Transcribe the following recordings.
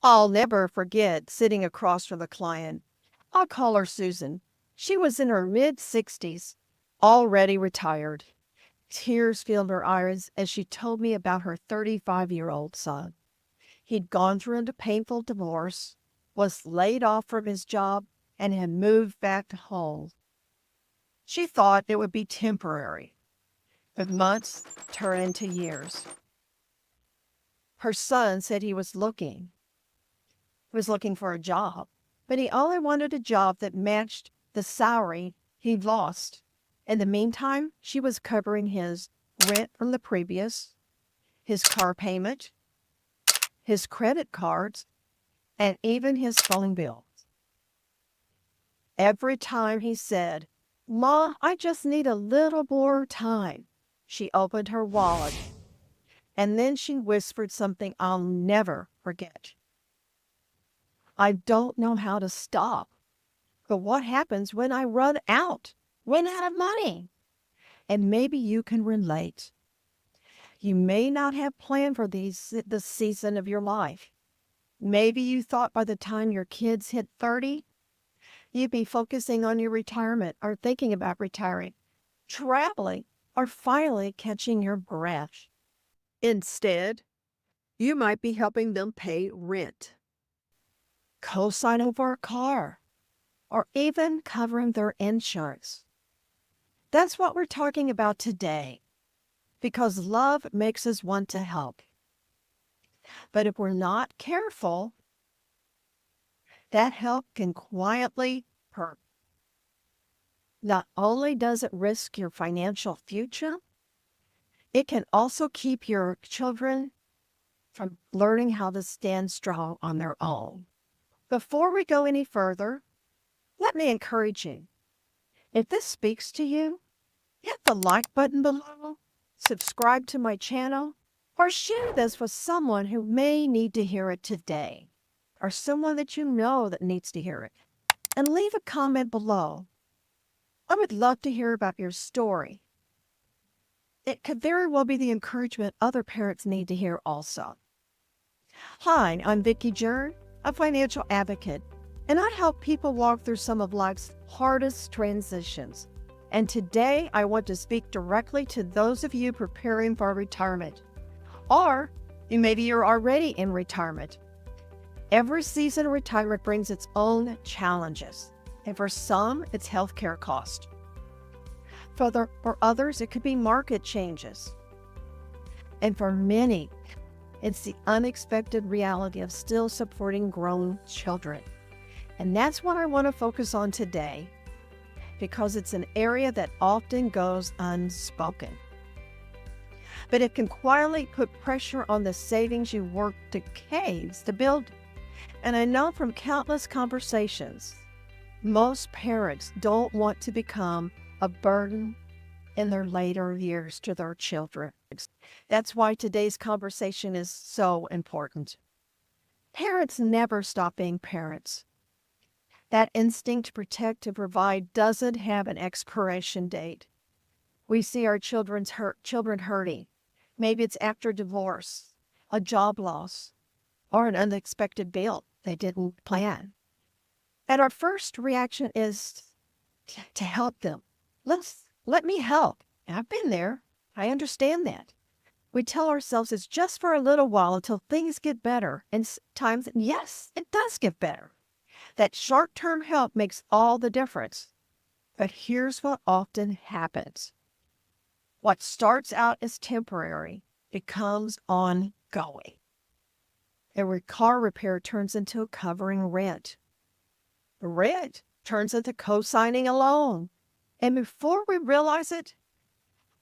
I'll never forget sitting across from the client. I'll call her Susan. She was in her mid-60s, already retired. Tears filled her eyes as she told me about her 35-year-old son. He'd gone through a painful divorce, was laid off from his job, and had moved back home. She thought it would be temporary, but months turned into years. Her son said he was looking. He was looking for a job, but he only wanted a job that matched the salary he'd lost. In the meantime, she was covering his rent from the previous, his car payment, his credit cards, and even his phone bill. Every time he said, "Ma, I just need a little more time," she opened her wallet, and then she whispered something I'll never forget. "I don't know how to stop, but what happens when I run of money?" And maybe you can relate. You may not have planned for this season of your life. Maybe you thought by the time your kids hit 30, you'd be focusing on your retirement or thinking about retiring, traveling, or finally catching your breath. Instead, you might be helping them pay rent, co-signing for a car, or even covering their insurance. That's what we're talking about today, because love makes us want to help. But if we're not careful, that help can quietly hurt. Not only does it risk your financial future, it can also keep your children from learning how to stand strong on their own. Before we go any further, let me encourage you. If this speaks to you, hit the like button below, subscribe to my channel, or share this with someone who may need to hear it today, or someone that you know that needs to hear it. And leave a comment below. I would love to hear about your story. It could very well be the encouragement other parents need to hear also. Hi, I'm Vicki Joern, a financial advocate, and I help people walk through some of life's hardest transitions. And today I want to speak directly to those of you preparing for retirement, or maybe you're already in retirement. Every season of retirement brings its own challenges, and for some, it's healthcare cost. For others, it could be market changes. And for many, it's the unexpected reality of still supporting grown children. And that's what I want to focus on today, because it's an area that often goes unspoken. But it can quietly put pressure on the savings you worked decades to build. And I know from countless conversations, most parents don't want to become a burden in their later years to their children. That's why today's conversation is so important. Parents never stop being parents. That instinct to protect and provide doesn't have an expiration date. We see our children hurting. Maybe it's after divorce, a job loss, or an unexpected bill they didn't plan. And our first reaction is to help them. Let me help. I've been there. I understand that. We tell ourselves it's just for a little while until things get better. And times, yes, it does get better. That short-term help makes all the difference. But here's what often happens. What starts out as temporary becomes ongoing. A car repair turns into covering rent. Rent turns into co-signing a loan. And before we realize it,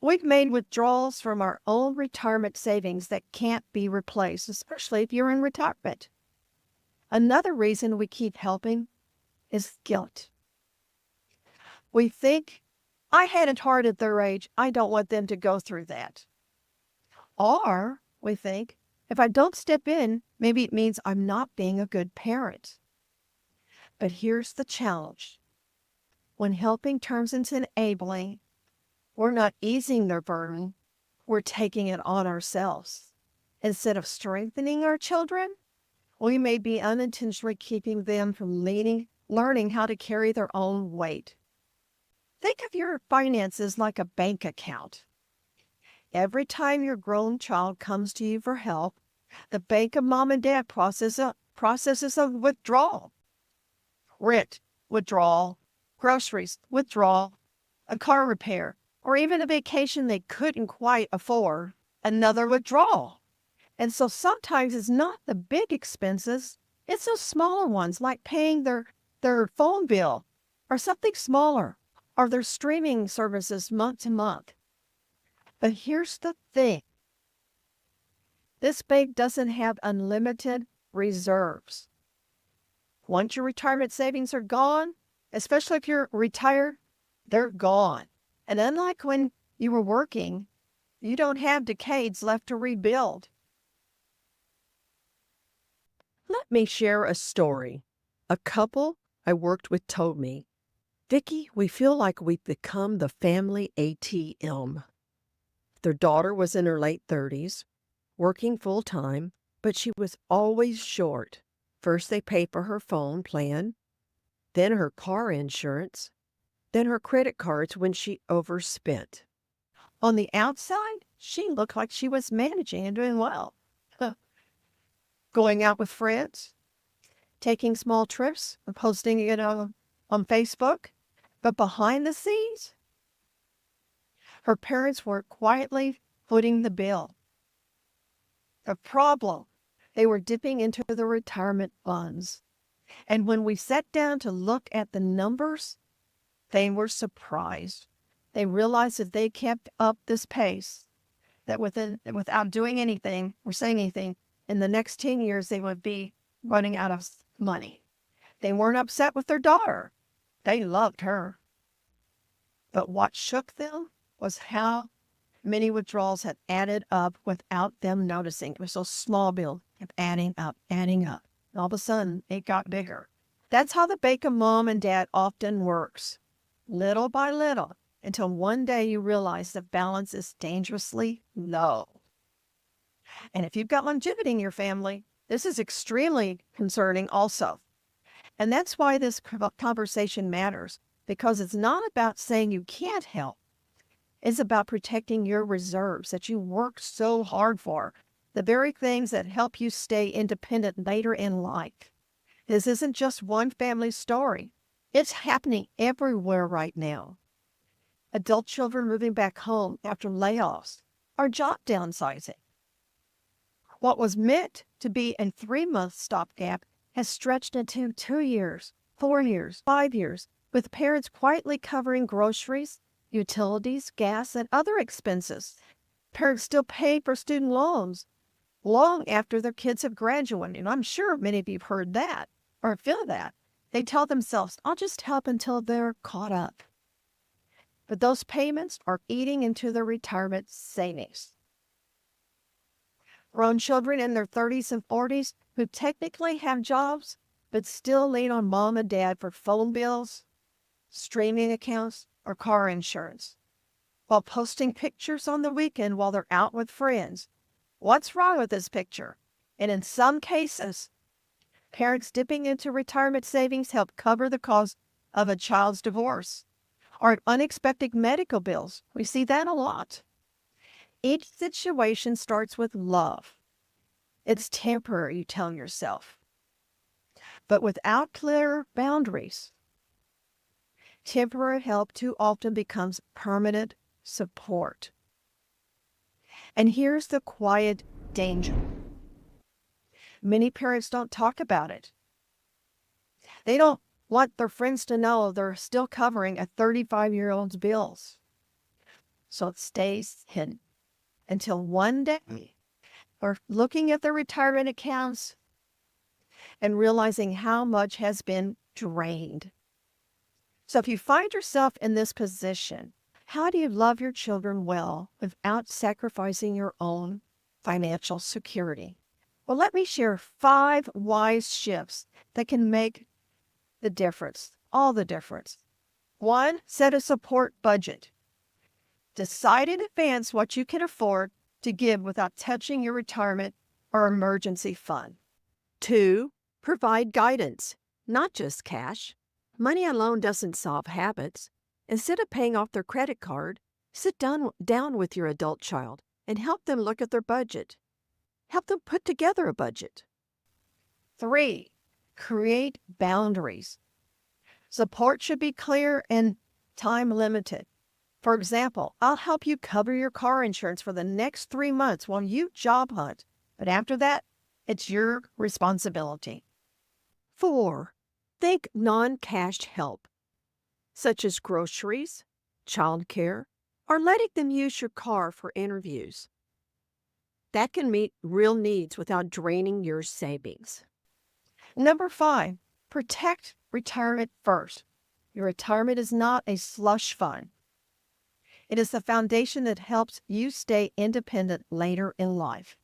we've made withdrawals from our own retirement savings that can't be replaced, especially if you're in retirement. Another reason we keep helping is guilt. We think, I had it hard at their age. I don't want them to go through that. Or we think, if I don't step in, maybe it means I'm not being a good parent. But here's the challenge. When helping turns into enabling, we're not easing their burden, we're taking it on ourselves. Instead of strengthening our children, We may be unintentionally keeping them from learning how to carry their own weight. Think of your finances like a bank account. Every time your grown child comes to you for help, the bank of mom and dad processes a withdrawal. Rent, withdrawal. Groceries, withdrawal. A car repair, or even a vacation they couldn't quite afford, another withdrawal. And so sometimes it's not the big expenses, it's those smaller ones like paying their phone bill or something smaller or their streaming services month to month. But here's the thing. This bank doesn't have unlimited reserves. Once your retirement savings are gone, especially if you're retired, they're gone. And unlike when you were working, you don't have decades left to rebuild. Let me share a story. A couple I worked with told me, "Vicki, we feel like we've become the family ATM." Their daughter was in her late 30s, working full-time, but she was always short. First they paid for her phone plan, then her car insurance, then her credit cards when she overspent. On the outside, she looked like she was managing and doing well. Going out with friends, taking small trips, and posting it on Facebook. But behind the scenes, her parents were quietly footing the bill. The problem, they were dipping into the retirement funds. And when we sat down to look at the numbers, they were surprised. They realized if they kept up this pace, that without doing anything or saying anything, in the next 10 years, they would be running out of money. They weren't upset with their daughter. They loved her. But what shook them was how many withdrawals had added up without them noticing. It was so small bill kept adding up, adding up. And all of a sudden, it got bigger. That's how the bank of mom and dad often works. Little by little, until one day you realize the balance is dangerously low. And if you've got longevity in your family, this is extremely concerning also. And that's why this conversation matters, because it's not about saying you can't help. It's about protecting your reserves that you worked so hard for, the very things that help you stay independent later in life. This isn't just one family story. It's happening everywhere right now. Adult children moving back home after layoffs or job downsizing. What was meant to be a 3-month stopgap has stretched into 2 years, 4 years, 5 years, with parents quietly covering groceries, utilities, gas, and other expenses. Parents still pay for student loans long after their kids have graduated. And I'm sure many of you have heard that or feel that. They tell themselves, I'll just help until they're caught up. But those payments are eating into their retirement savings. Grown children in their 30s and 40s who technically have jobs, but still lean on mom and dad for phone bills, streaming accounts, or car insurance, while posting pictures on the weekend while they're out with friends. What's wrong with this picture? And in some cases, parents dipping into retirement savings help cover the cost of a child's divorce or unexpected medical bills. We see that a lot. Each situation starts with love. It's temporary, you tell yourself. But without clear boundaries, temporary help too often becomes permanent support. And here's the quiet danger. Many parents don't talk about it. They don't want their friends to know they're still covering a 35-year-old's bills. So it stays hidden until one day they're looking at their retirement accounts and realizing how much has been drained. So if you find yourself in this position, how do you love your children well without sacrificing your own financial security? Well, let me share 5 wise shifts that can make the difference, all the difference. 1, set a support budget. Decide in advance what you can afford to give without touching your retirement or emergency fund. 2. Provide guidance, not just cash. Money alone doesn't solve habits. Instead of paying off their credit card, sit down with your adult child and help them look at their budget. Help them put together a budget. 3. Create boundaries. Support should be clear and time limited. For example, I'll help you cover your car insurance for the next 3 months while you job hunt. But after that, it's your responsibility. 4. Think non-cash help, such as groceries, childcare, or letting them use your car for interviews. That can meet real needs without draining your savings. Number 5, protect retirement first. Your retirement is not a slush fund. It is the foundation that helps you stay independent later in life.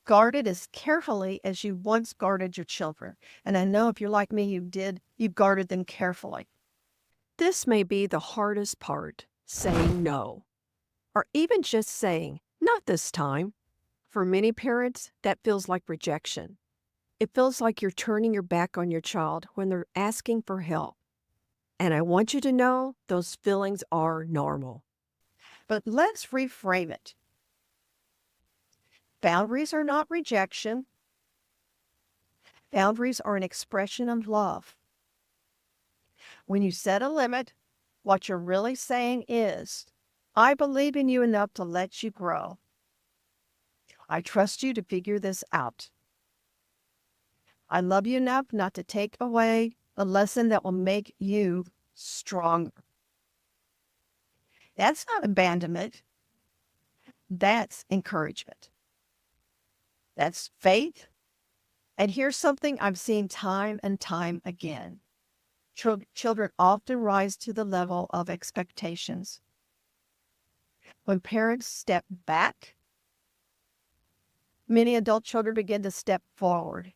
Guard it as carefully as you once guarded your children. And I know if you're like me, you guarded them carefully. This may be the hardest part, saying no, or even just saying, not this time. For many parents, that feels like rejection. It feels like you're turning your back on your child when they're asking for help. And I want you to know those feelings are normal. But let's reframe it. Boundaries are not rejection. Boundaries are an expression of love. When you set a limit, what you're really saying is, I believe in you enough to let you grow. I trust you to figure this out. I love you enough not to take away a lesson that will make you stronger. That's not abandonment. That's encouragement. That's faith. And here's something I've seen time and time again. Children often rise to the level of expectations. When parents step back, many adult children begin to step forward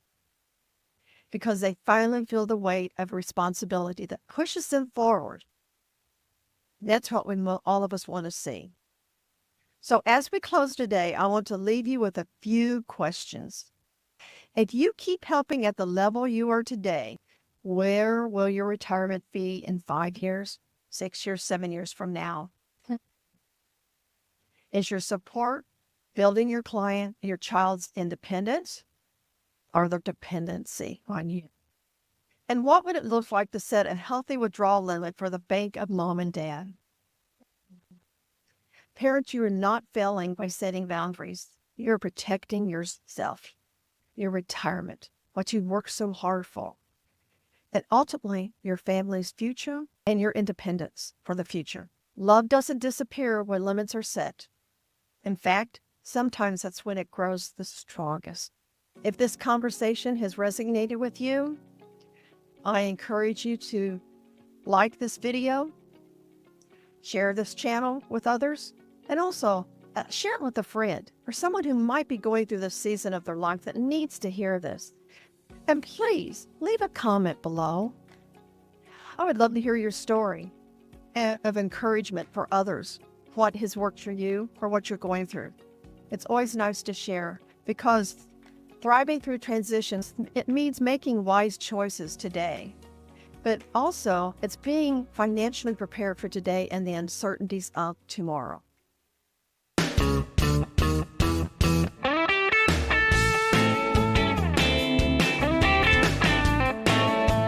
because they finally feel the weight of responsibility that pushes them forward. That's what all of us want to see. So as we close today, I want to leave you with a few questions. If you keep helping at the level you are today, where will your retirement be in 5 years, 6 years, 7 years from now? Is your support building your child's independence or their dependency on you? And what would it look like to set a healthy withdrawal limit for the bank of mom and dad? Parents, you are not failing by setting boundaries. You're protecting yourself, your retirement, what you've worked so hard for, and ultimately your family's future and your independence for the future. Love doesn't disappear when limits are set. In fact, sometimes that's when it grows the strongest. If this conversation has resonated with you, I encourage you to like this video, share this channel with others, and also share it with a friend or someone who might be going through this season of their life that needs to hear this. And please leave a comment below. I would love to hear your story of encouragement for others, what has worked for you or what you're going through. It's always nice to share because thriving through transitions, it means making wise choices today. But also, it's being financially prepared for today and the uncertainties of tomorrow.